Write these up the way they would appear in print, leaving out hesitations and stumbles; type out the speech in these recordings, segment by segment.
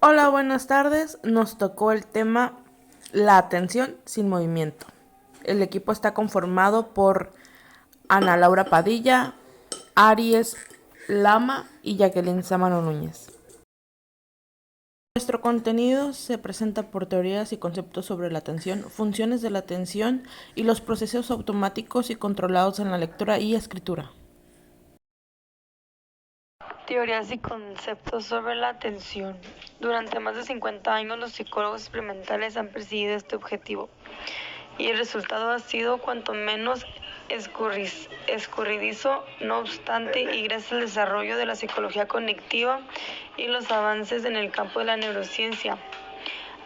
Hola, buenas tardes. Nos tocó el tema la atención sin movimiento. El equipo está conformado por Ana Laura Padilla, Aries Lama y Jacqueline Sámano Núñez. Nuestro contenido se presenta por teorías y conceptos sobre la atención, funciones de la atención y los procesos automáticos y controlados en la lectura y escritura. Teorías y conceptos sobre la atención. Durante más de 50 años los psicólogos experimentales han perseguido este objetivo y el resultado ha sido cuanto menos escurridizo. No obstante, y gracias al desarrollo de la psicología cognitiva y los avances en el campo de la neurociencia,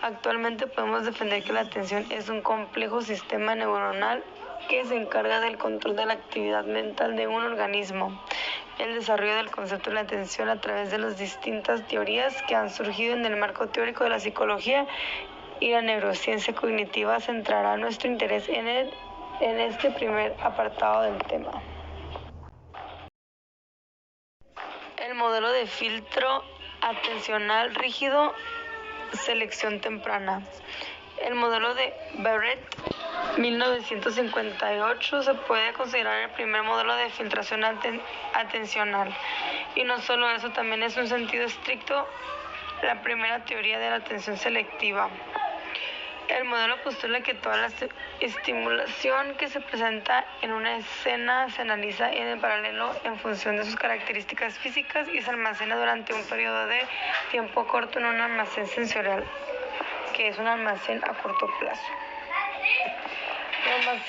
actualmente podemos defender que la atención es un complejo sistema neuronal que se encarga del control de la actividad mental de un organismo. El desarrollo del concepto de la atención a través de las distintas teorías que han surgido en el marco teórico de la psicología y la neurociencia cognitiva centrará nuestro interés en este primer apartado del tema. El modelo de filtro atencional rígido, selección temprana. El modelo de Barrett 1958 se puede considerar el primer modelo de filtración atencional. Y no solo eso, también es un sentido estricto la primera teoría de la atención selectiva. El modelo postula que toda la estimulación que se presenta en una escena se analiza en paralelo en función de sus características físicas y se almacena durante un periodo de tiempo corto en un almacén sensorial, que es un almacén a corto plazo. Lo más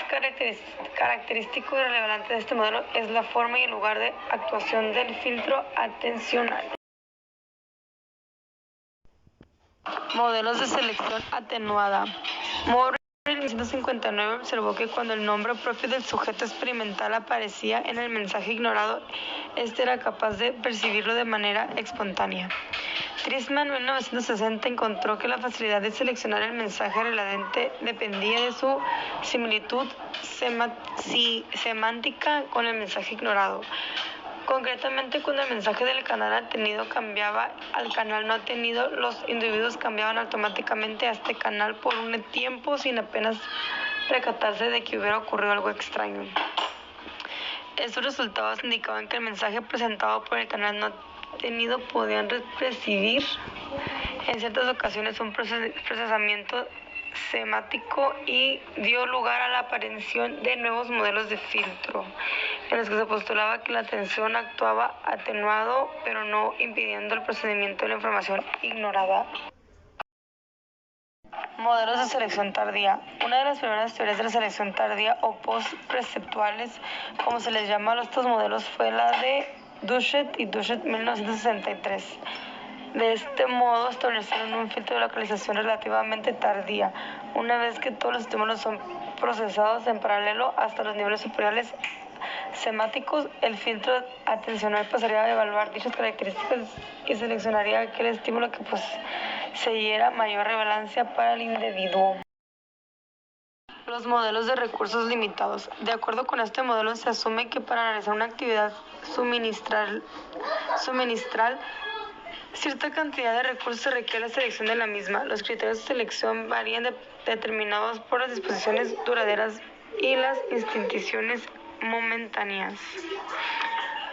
característico y relevante de este modelo es la forma y el lugar de actuación del filtro atencional. Modelos de selección atenuada. Moore en 1959 observó que cuando el nombre propio del sujeto experimental aparecía en el mensaje ignorado, este era capaz de percibirlo de manera espontánea. Trisman en 1960 encontró que la facilidad de seleccionar el mensaje relevante dependía de su similitud semántica con el mensaje ignorado. Concretamente, cuando el mensaje del canal atenido cambiaba al canal no atenido, los individuos cambiaban automáticamente a este canal por un tiempo sin apenas percatarse de que hubiera ocurrido algo extraño. Estos resultados indicaban que el mensaje presentado por el canal no atenido podían recibir en ciertas ocasiones un procesamiento semántico y dio lugar a la aparición de nuevos modelos de filtro, en los que se postulaba que la atención actuaba atenuado, pero no impidiendo el procesamiento de la información ignorada. Modelos de selección tardía. Una de las primeras teorías de la selección tardía o post-perceptuales, como se les llama a estos modelos, fue la de Duchet y Duchet 1963. De este modo establecieron un filtro de localización relativamente tardía, una vez que todos los estímulos son procesados en paralelo hasta los niveles superiores semánticos. El filtro atencional pasaría a evaluar dichas características y seleccionaría aquel estímulo que poseyera mayor relevancia para el individuo. Los modelos de recursos limitados. De acuerdo con este modelo, se asume que para analizar una actividad suministral cierta cantidad de recursos se requiere la selección de la misma. Los criterios de selección varían determinados por las disposiciones duraderas y las instituciones momentáneas.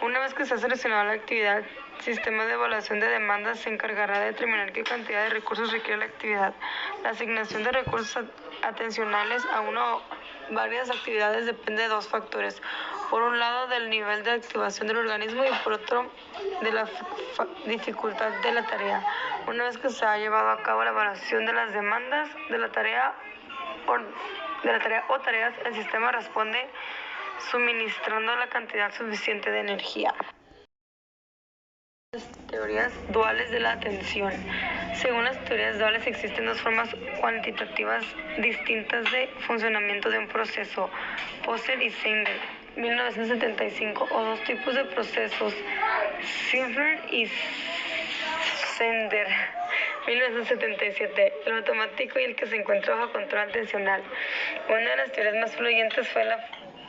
Una vez que se ha seleccionado la actividad, el sistema de evaluación de demandas se encargará de determinar qué cantidad de recursos requiere la actividad. La asignación de recursos atencionales a una o varias actividades depende de dos factores. Por un lado, del nivel de activación del organismo y por otro, de la dificultad de la tarea. Una vez que se ha llevado a cabo la evaluación de las demandas de la tarea o tareas, el sistema responde suministrando la cantidad suficiente de energía. Teorías duales de la atención. Según las teorías duales, existen dos formas cuantitativas distintas de funcionamiento de un proceso, Posser y Sender, 1975, o dos tipos de procesos, Sindler y Sender, 1977, el automático y el que se encuentra bajo control atencional. Una de las teorías más influyentes fue la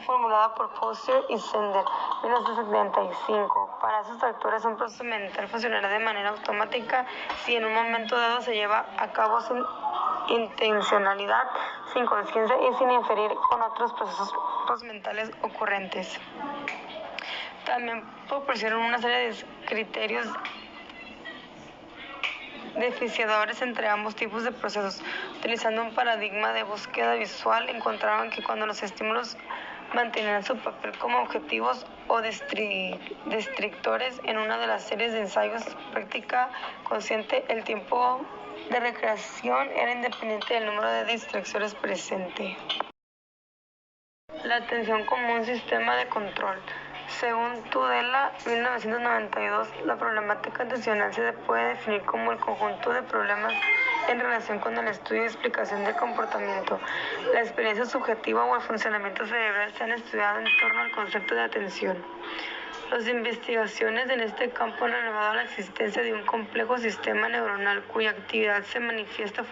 formulada por Foster y Sender, 1975. Para esas fracturas, un proceso mental funcionará de manera automática si en un momento dado se lleva a cabo sin intencionalidad, sin conciencia y sin inferir con otros procesos mentales ocurrentes. También proporcionan una serie de criterios diferenciadores entre ambos tipos de procesos. Utilizando un paradigma de búsqueda visual, encontraron que cuando los estímulos mantenían su papel como objetivos o descriptores en una de las series de ensayos práctica consciente, el tiempo de recreación era independiente del número de distracciones presente. La atención como un sistema de control. Según Tudela, 1992, la problemática atencional se puede definir como el conjunto de problemas en relación con el estudio y explicación del comportamiento. La experiencia subjetiva o el funcionamiento cerebral se han estudiado en torno al concepto de atención. Las investigaciones en este campo han revelado la existencia de un complejo sistema neuronal cuya actividad se manifiesta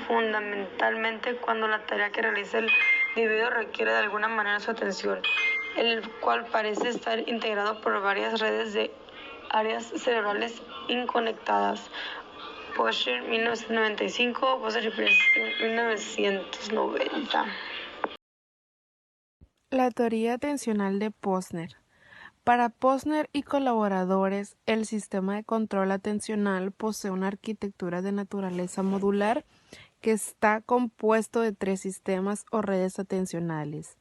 fundamentalmente cuando la tarea que realiza el individuo requiere de alguna manera su atención, el cual parece estar integrado por varias redes de áreas cerebrales inconectadas. Posner, 1995, Posner y Preston, 1990. La teoría atencional de Posner. Para Posner y colaboradores, el sistema de control atencional posee una arquitectura de naturaleza modular que está compuesto de 3 sistemas o redes atencionales: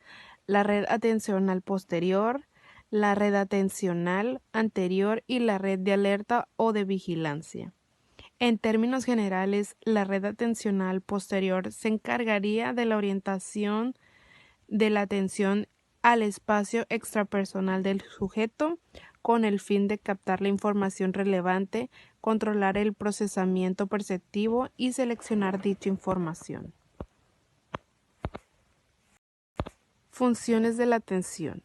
la red atencional posterior, la red atencional anterior y la red de alerta o de vigilancia. En términos generales, la red atencional posterior se encargaría de la orientación de la atención al espacio extrapersonal del sujeto con el fin de captar la información relevante, controlar el procesamiento perceptivo y seleccionar dicha información. Funciones de la atención.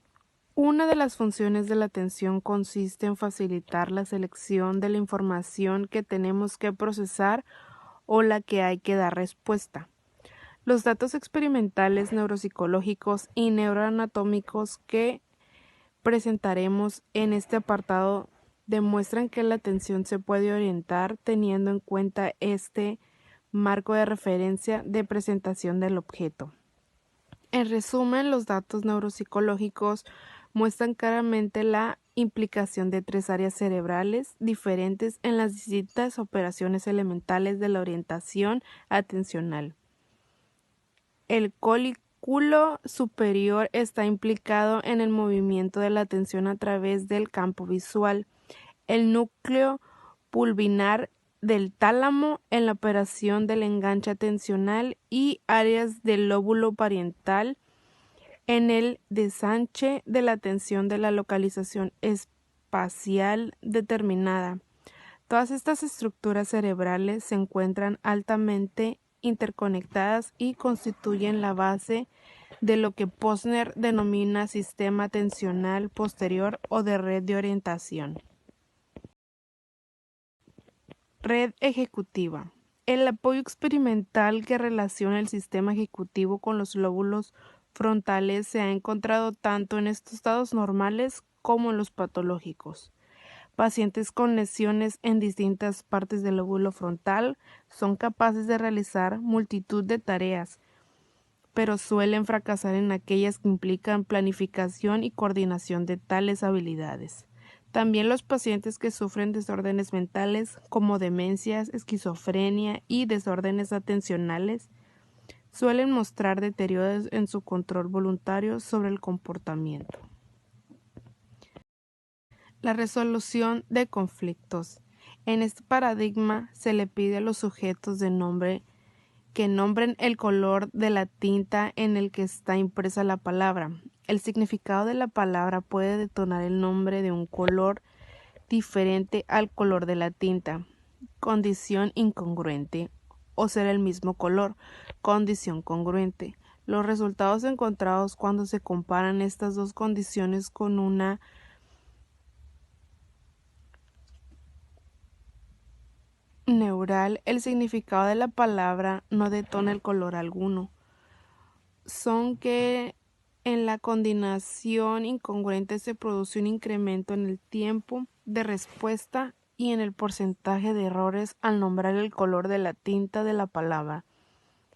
Una de las funciones de la atención consiste en facilitar la selección de la información que tenemos que procesar o la que hay que dar respuesta. Los datos experimentales, neuropsicológicos y neuroanatómicos que presentaremos en este apartado demuestran que la atención se puede orientar teniendo en cuenta este marco de referencia de presentación del objeto. En resumen, los datos neuropsicológicos muestran claramente la implicación de 3 áreas cerebrales diferentes en las distintas operaciones elementales de la orientación atencional. El colículo superior está implicado en el movimiento de la atención a través del campo visual, el núcleo pulvinar del tálamo en la operación del enganche atencional y áreas del lóbulo parietal en el desanche de la atención de la localización espacial determinada. Todas estas estructuras cerebrales se encuentran altamente interconectadas y constituyen la base de lo que Posner denomina sistema atencional posterior o de red de orientación. Red ejecutiva. El apoyo experimental que relaciona el sistema ejecutivo con los lóbulos frontales se ha encontrado tanto en estados normales como en los patológicos. Pacientes con lesiones en distintas partes del lóbulo frontal son capaces de realizar multitud de tareas, pero suelen fracasar en aquellas que implican planificación y coordinación de tales habilidades. También los pacientes que sufren desórdenes mentales como demencias, esquizofrenia y desórdenes atencionales suelen mostrar deterioros en su control voluntario sobre el comportamiento. La resolución de conflictos. En este paradigma se le pide a los sujetos de nombre que nombren el color de la tinta en el que está impresa la palabra. El significado de la palabra puede detonar el nombre de un color diferente al color de la tinta, condición incongruente, o ser el mismo color, condición congruente. Los resultados encontrados cuando se comparan estas dos condiciones con una neural, el significado de la palabra no detona el color alguno. Son que En la coordinación incongruente se produce un incremento en el tiempo de respuesta y en el porcentaje de errores al nombrar el color de la tinta de la palabra.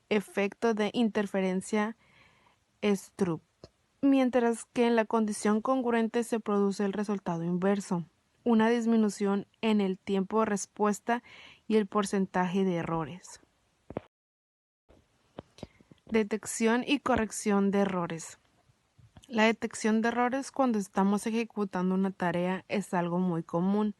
Efecto de interferencia Stroop. Mientras que en la condición congruente se produce el resultado inverso, una disminución en el tiempo de respuesta y el porcentaje de errores. Detección y corrección de errores. La detección de errores cuando estamos ejecutando una tarea es algo muy común.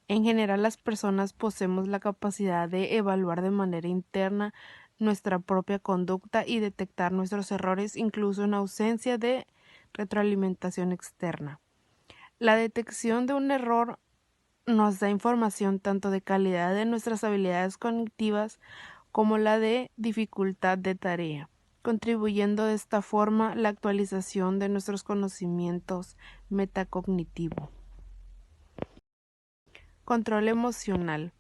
En general, las personas poseemos la capacidad de evaluar de manera interna nuestra propia conducta y detectar nuestros errores incluso en ausencia de retroalimentación externa. La detección de un error nos da información tanto de calidad de nuestras habilidades cognitivas como la de dificultad de tarea, contribuyendo de esta forma la actualización de nuestros conocimientos metacognitivos. Control emocional.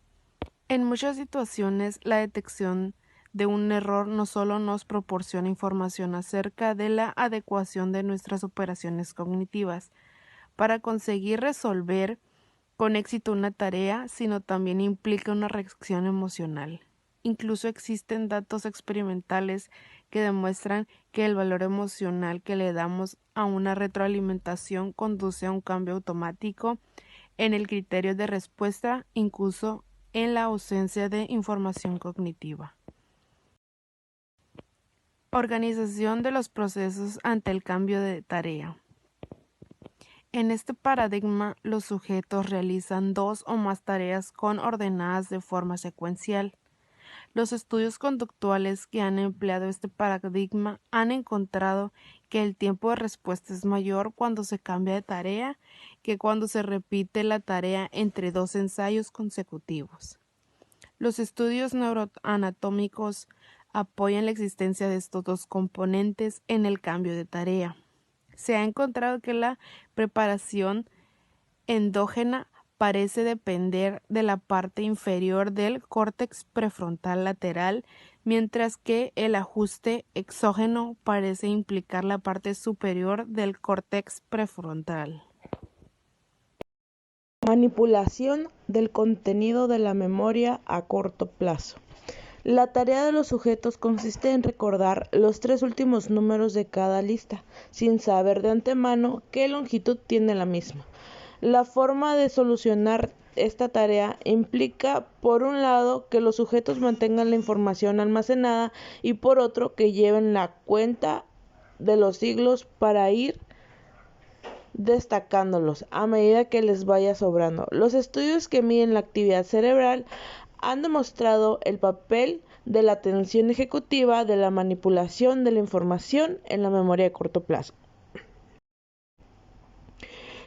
En muchas situaciones, la detección de un error no solo nos proporciona información acerca de la adecuación de nuestras operaciones cognitivas para conseguir resolver con éxito una tarea, sino también implica una reacción emocional. Incluso existen datos experimentales que demuestran que el valor emocional que le damos a una retroalimentación conduce a un cambio automático en el criterio de respuesta, incluso en la ausencia de información cognitiva. Organización de los procesos ante el cambio de tarea. En este paradigma, los sujetos realizan dos o más tareas ordenadas de forma secuencial. Los estudios conductuales que han empleado este paradigma han encontrado que el tiempo de respuesta es mayor cuando se cambia de tarea que cuando se repite la tarea entre dos ensayos consecutivos. Los estudios neuroanatómicos apoyan la existencia de estos dos componentes en el cambio de tarea. Se ha encontrado que la preparación endógena parece depender de la parte inferior del córtex prefrontal lateral, mientras que el ajuste exógeno parece implicar la parte superior del córtex prefrontal. Manipulación del contenido de la memoria a corto plazo. La tarea de los sujetos consiste en recordar los 3 últimos números de cada lista, sin saber de antemano qué longitud tiene la misma. La forma de solucionar esta tarea implica, por un lado, que los sujetos mantengan la información almacenada y por otro, que lleven la cuenta de los siglos para ir destacándolos a medida que les vaya sobrando. Los estudios que miden la actividad cerebral han demostrado el papel de la atención ejecutiva de la manipulación de la información en la memoria de corto plazo.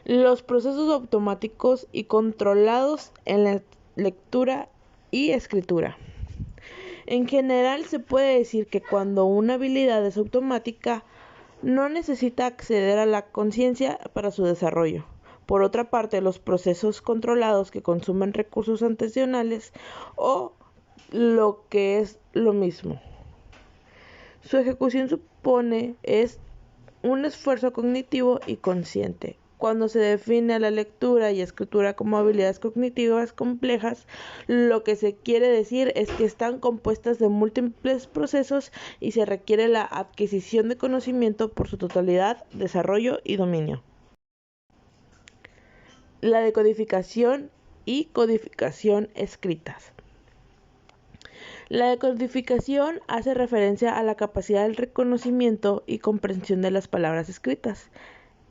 Los procesos automáticos y controlados en la lectura y escritura. En general, se puede decir que cuando una habilidad es automática, no necesita acceder a la conciencia para su desarrollo. Por otra parte, los procesos controlados que consumen recursos atencionales o lo que es lo mismo. Su ejecución supone un esfuerzo cognitivo y consciente. Cuando se define a la lectura y escritura como habilidades cognitivas complejas, lo que se quiere decir es que están compuestas de múltiples procesos y se requiere la adquisición de conocimiento por su totalidad, desarrollo y dominio. La decodificación y codificación escritas. La decodificación hace referencia a la capacidad del reconocimiento y comprensión de las palabras escritas.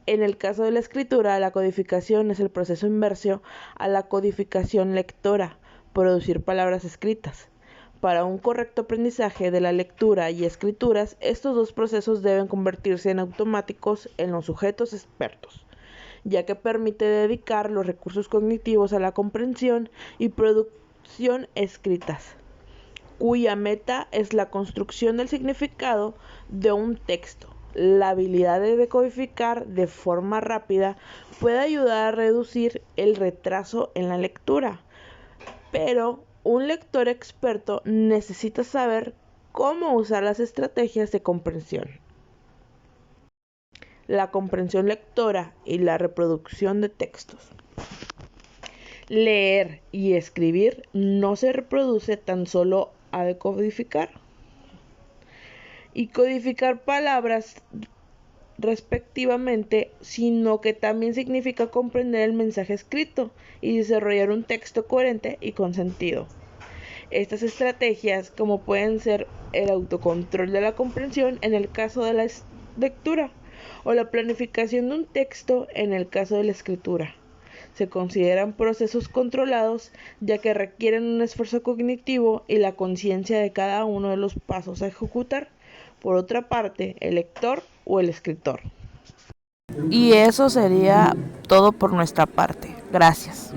En el caso de la escritura, la codificación es el proceso inverso a la codificación lectora, producir palabras escritas. Para un correcto aprendizaje de la lectura y escrituras, estos dos procesos deben convertirse en automáticos en los sujetos expertos, ya que permite dedicar los recursos cognitivos a la comprensión y producción escritas, cuya meta es la construcción del significado de un texto. La habilidad de decodificar de forma rápida puede ayudar a reducir el retraso en la lectura, pero un lector experto necesita saber cómo usar las estrategias de comprensión. la comprensión lectora y la reproducción de textos. Leer y escribir no se reproduce tan solo a decodificar y codificar palabras respectivamente, sino que también significa comprender el mensaje escrito y desarrollar un texto coherente y con sentido. Estas estrategias, como pueden ser el autocontrol de la comprensión en el caso de la lectura o la planificación de un texto en el caso de la escritura, se consideran procesos controlados ya que requieren un esfuerzo cognitivo y la conciencia de cada uno de los pasos a ejecutar. Por otra parte, el lector o el escritor. Y eso sería todo por nuestra parte. Gracias.